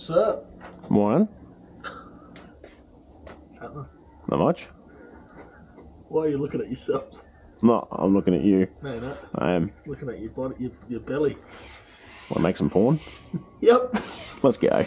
What's up? Morning. Something. Not much. Why are you looking at yourself? No, I'm looking at you. No, you're not. I am. Looking at your body, your belly. Want to make some porn? Yep. Let's go.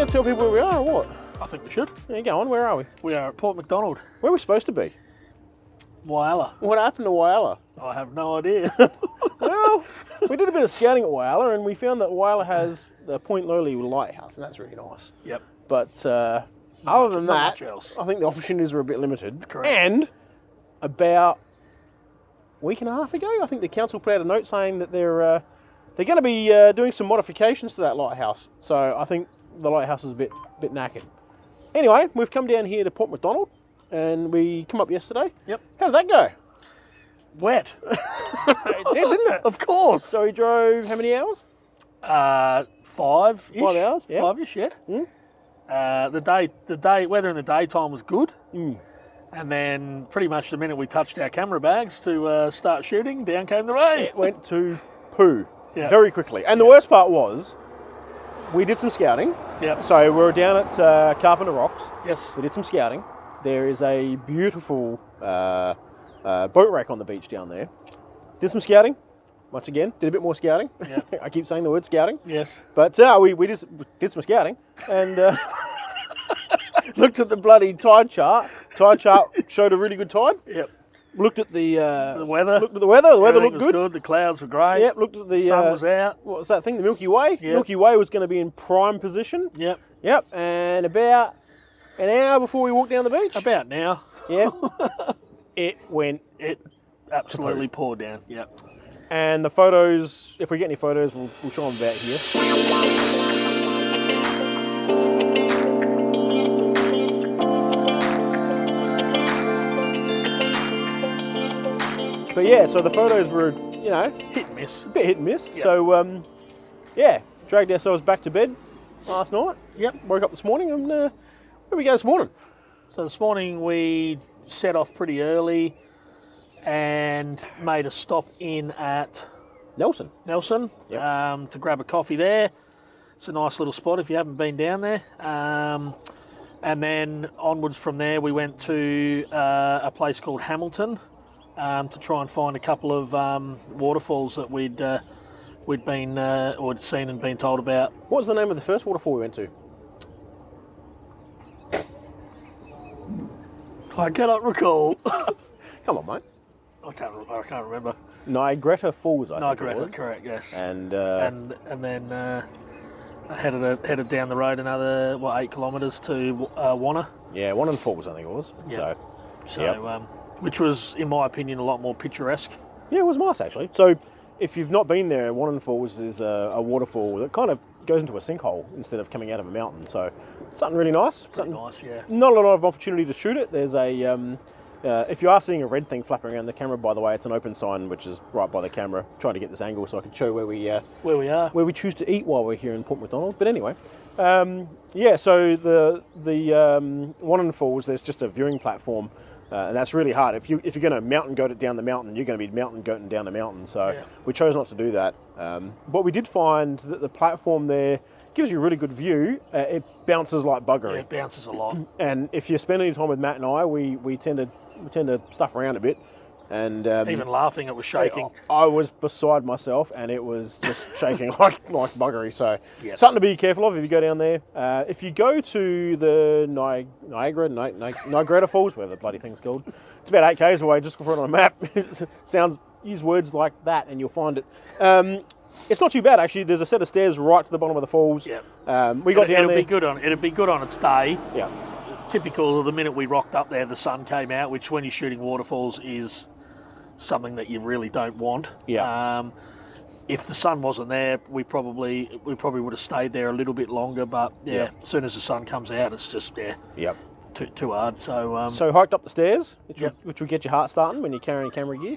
Tell people where we are or what? I think we should. Yeah, go on, where are we? We are at Port Macdonnell. Where are we supposed to be? Whyalla. What happened to Whyalla? I have no idea. Well, we did a bit of scouting at Whyalla and we found that Whyalla has the Point Lowly lighthouse and that's really nice. Yep. But other than that, else. I think the opportunities were a bit limited. Correct. And about a week and a half ago, I think the council put out a note saying that they're going to be doing some modifications to that lighthouse. So I think the lighthouse is a bit knackered. Anyway, we've come down here to Port Macdonnell and we come up yesterday. Yep. How did that go? Wet. It did, didn't it? Of course. So we drove how many hours? 5-ish. 5 hours, yeah. 5-ish, yeah. Mm. The day weather in the daytime was good. Mm. And then pretty much the minute we touched our camera bags to start shooting, down came the rain. It went to poo Yeah. quickly. And the worst part was, we did some scouting. Yeah. So we were down at Carpenter Rocks. Yes. We did some scouting. There is a beautiful boat wreck on the beach down there. Did some scouting. Once again, did a bit more scouting. Yeah. I keep saying the word scouting. Yes. But we just did some scouting and looked at the bloody tide chart. Tide chart showed a really good tide. Yep. Looked at the weather. Looked at the weather. The weather Everything looked was good. The clouds were great. Yep. Looked at the sun was out. What was that thing? The Milky Way. Yep. Milky Way was going to be in prime position. Yep. Yep. And about an hour before we walked down the beach. About now. Yeah. It absolutely poured down. Yep. And the photos, if we get any photos, we'll show them about here. But yeah, so the photos were, Hit and miss. a bit hit and miss. Yep. So, dragged ourselves back to bed last night. Yep. Woke up this morning and where we go this morning? So this morning we set off pretty early and made a stop in at Nelson. Yep. To grab a coffee there. It's a nice little spot if you haven't been down there. And then onwards from there we went to a place called Hamilton to try and find a couple of waterfalls that we'd been or seen and been told about. What was the name of the first waterfall we went to? I cannot recall. Come on, mate. I can't remember. Niagara Falls, I think Niagara, it was. correct, yes. And then headed down the road another 8 kilometres to Wanna. yeah, Wannon Falls, I think it was. Yep. So Yep. which was, in my opinion, a lot more picturesque. Yeah, it was nice actually. So, if you've not been there, Wannon Falls is a waterfall that kind of goes into a sinkhole instead of coming out of a mountain. So, something really nice. Pretty nice, yeah. Not a lot of opportunity to shoot it. There's a if you are seeing a red thing flapping around the camera, by the way, it's an open sign which is right by the camera. Trying to get this angle so I can show where we are, where we choose to eat while we're here in Port Macdonnell. But anyway, so the Wannon Falls, there's just a viewing platform, and that's really hard. If you're going to mountain goat it down the mountain, you're going to be mountain goating down the mountain. So we chose not to do that. But we did find that the platform there gives you a really good view. It bounces like buggery. Yeah, it bounces a lot. And if you spend any time with Matt and I, we tend to stuff around a bit. And even laughing, it was shaking. I was beside myself, and it was just shaking like buggery. So something to be careful of if you go down there. If you go to the Niagara Falls, whatever the bloody thing's called, it's about 8 k's away. Just look for it on a map. Use words like that, and you'll find it. It's not too bad actually. There's a set of stairs right to the bottom of the falls. Yeah. We got down there. It'd be good on its day. Yeah. typical. The minute we rocked up there, the sun came out, which when you're shooting waterfalls is something that you really don't want. Yeah. If the sun wasn't there, we probably would have stayed there a little bit longer. But as soon as the sun comes out, it's just Yep. too hard. So so hiked up the stairs, which would get your heart starting when you're carrying camera gear.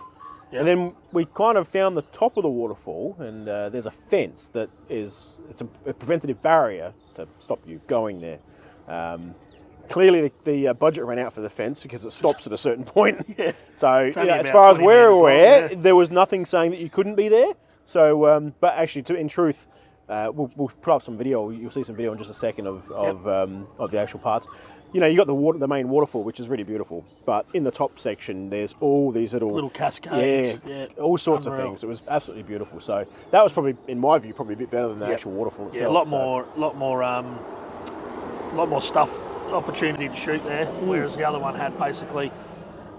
Yep. And then we kind of found the top of the waterfall, and there's a fence that it's a preventative barrier to stop you going there. Clearly, the budget ran out for the fence because it stops at a certain point. Yeah. So as far as we're aware, there was nothing saying that you couldn't be there. So, but actually, in truth, we'll put up some video. You'll see some video in just a second of the actual parts. You know, you got the main waterfall, which is really beautiful. But in the top section, there's all these little cascades. All sorts of things. It was absolutely beautiful. So that was probably, in my view, probably a bit better than the actual waterfall itself. Yeah, a lot more stuff, opportunity to shoot there. Whereas the other one had basically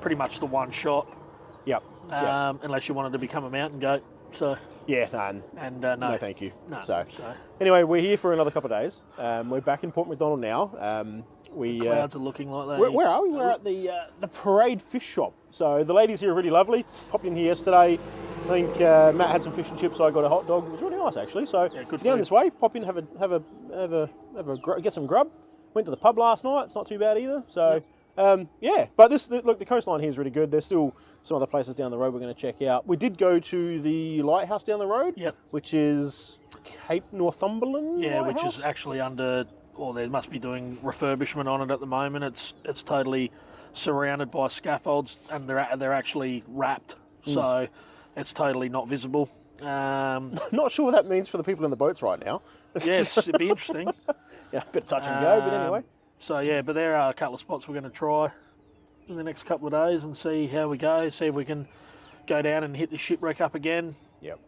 pretty much the one shot. Yep. Unless you wanted to become a mountain goat. So. Yeah, no. No, thank you. No. So anyway, we're here for another couple of days. We're back in Port Macdonnell now. The clouds are looking like that. Where are we? We're at the Parade Fish Shop. So the ladies here are really lovely. Popped in here yesterday. I think Matt had some fish and chips. I got a hot dog. It was really nice actually. So good down this way, pop in, have a get some grub. Went to the pub last night. It's not too bad either. So but look, the coastline here is really good. There's still some other places down the road we're going to check out. We did go to the lighthouse down the road, which is Cape Northumberland. Yeah, lighthouse? which is actually under, or they must be doing refurbishment on it at the moment. It's totally surrounded by scaffolds, and they're actually wrapped, so it's totally not visible. Not sure what that means for the people in the boats right now. Yes, it'd be interesting. Yeah, a bit of touch and go, but anyway. So yeah, but there are a couple of spots we're going to try in the next couple of days and see how we go. See if we can go down and hit the shipwreck up again. Yep.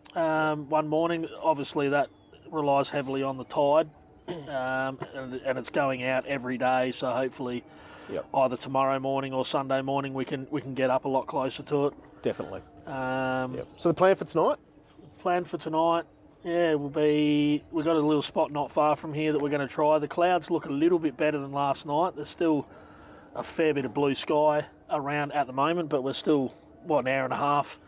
One morning, obviously that relies heavily on the tide, and it's going out every day. So hopefully, either tomorrow morning or Sunday morning, we can get up a lot closer to it. Definitely. So the plan for tonight? Plan for tonight. Yeah, we've got a little spot not far from here that we're going to try. The clouds look a little bit better than last night. There's still a fair bit of blue sky around at the moment, but we're still, an hour and a half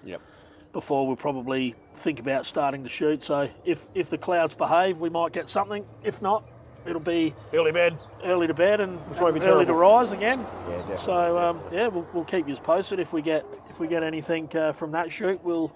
before we'll probably think about starting to shoot. So if the clouds behave, we might get something. If not, it'll be early to bed and early to rise again. Yeah, definitely. So we'll keep you posted. If we get anything from that shoot, we'll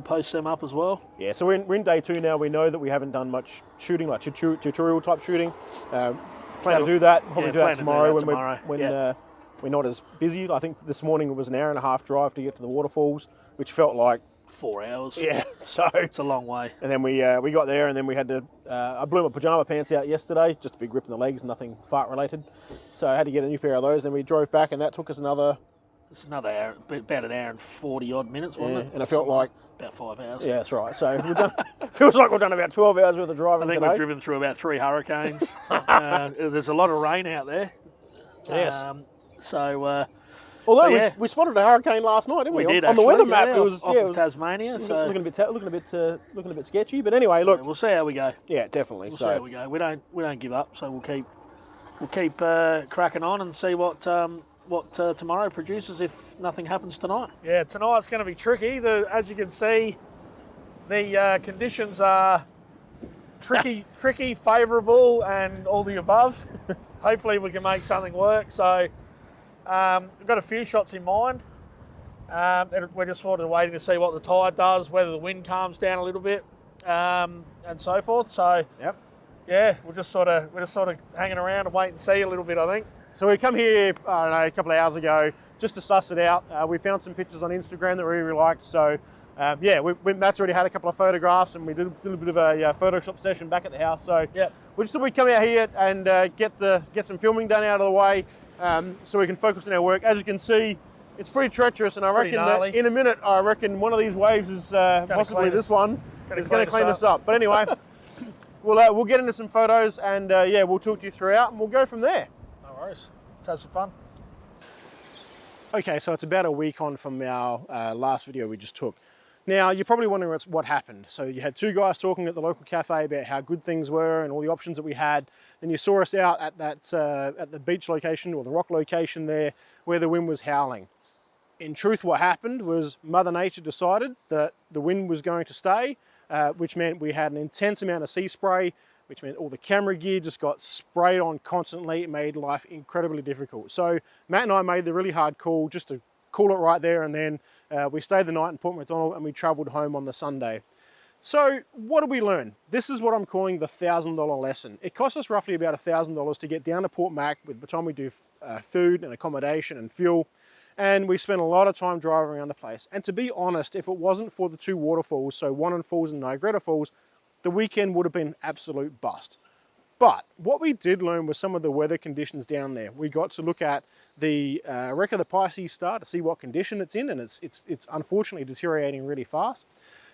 post them up as well. Yeah, so we're in day 2 now. We know that we haven't done much shooting, like tutorial type shooting. Plan to do that. Probably do that tomorrow when we're not as busy. I think this morning it was an hour and a half drive to get to the waterfalls, which felt like 4 hours. Yeah, so it's a long way. And then we got there, and then we had to. I blew my pajama pants out yesterday, just a big rip in the legs, nothing fart related. So I had to get a new pair of those. Then we drove back, and that took us another. It's another hour, about an hour and 40 odd minutes, wasn't it? And it felt like about 5 hours. Yeah, that's right. So we've done. Feels like we've done about 12 hours worth of driving. I think today. we've driven through about 3 hurricanes. There's a lot of rain out there. Yes. Although we spotted a hurricane last night, didn't we? We did on the weather map. It was off of Tasmania. So looking a bit sketchy, but anyway, look. We'll see how we go. Yeah, definitely. We'll see how we go. We don't give up, so we'll keep cracking on and see what tomorrow produces if nothing happens tonight. Yeah, tonight's going to be tricky. As you can see, the conditions are tricky, favourable, and all the above. Hopefully, we can make something work. So. We've got a few shots in mind. We're just sort of waiting to see what the tide does, whether the wind calms down a little bit, and so forth. So, yeah, we're just sort of hanging around and wait and see a little bit, I think. So we come here, I don't know, a couple of hours ago just to suss it out. We found some pictures on Instagram that we really liked. So, Matt's already had a couple of photographs, and we did a little bit of a Photoshop session back at the house. So, we just thought we'd come out here and get some filming done out of the way. So we can focus on our work. As you can see, it's pretty treacherous, and I reckon that in a minute, one of these waves is possibly this one is going to clean us up. But anyway, we'll get into some photos, and we'll talk to you throughout, and we'll go from there. No worries. Let's have some fun. Okay, so it's about a week on from our last video we just took. Now, you're probably wondering what happened. So you had two guys talking at the local cafe about how good things were and all the options that we had. Then you saw us out at that at the beach location or the rock location there where the wind was howling. In truth, what happened was Mother Nature decided that the wind was going to stay, which meant we had an intense amount of sea spray, which meant all the camera gear just got sprayed on constantly. It made life incredibly difficult. So Matt and I made the really hard call just to call it right there, and then we stayed the night in Port Macdonnell and we travelled home on the Sunday. So what did we learn? This is what I'm calling the $1,000 lesson. It cost us roughly about $1,000 to get down to Port Mac by the time we do food and accommodation and fuel. And we spent a lot of time driving around the place. And to be honest, if it wasn't for the two waterfalls, so Wannon Falls and Niagara Falls, the weekend would have been absolute bust. But what we did learn was some of the weather conditions down there. We got to look at the wreck of the Pisces Star to see what condition it's in, and it's unfortunately deteriorating really fast.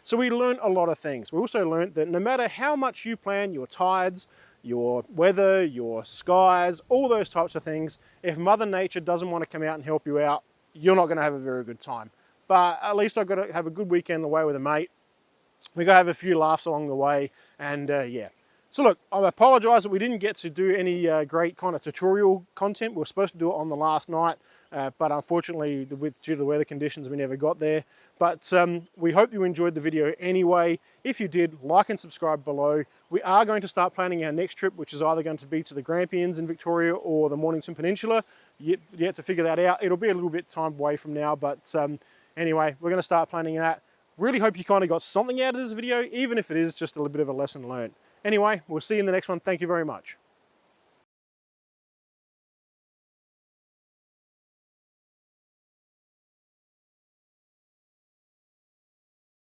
So we learned a lot of things. We also learned that no matter how much you plan your tides, your weather, your skies, all those types of things, if Mother Nature doesn't want to come out and help you out, you're not going to have a very good time. But at least I've got to have a good weekend away with a mate. We've got to have a few laughs along the way, and yeah. So look, I apologise that we didn't get to do any great kind of tutorial content. We were supposed to do it on the last night, but unfortunately, due to the weather conditions, we never got there. But we hope you enjoyed the video anyway. If you did, like and subscribe below. We are going to start planning our next trip, which is either going to be to the Grampians in Victoria or the Mornington Peninsula. Yet to figure that out. It'll be a little bit time away from now, but anyway, we're going to start planning that. Really hope you kind of got something out of this video, even if it is just a little bit of a lesson learned. Anyway, we'll see you in the next one. Thank you very much.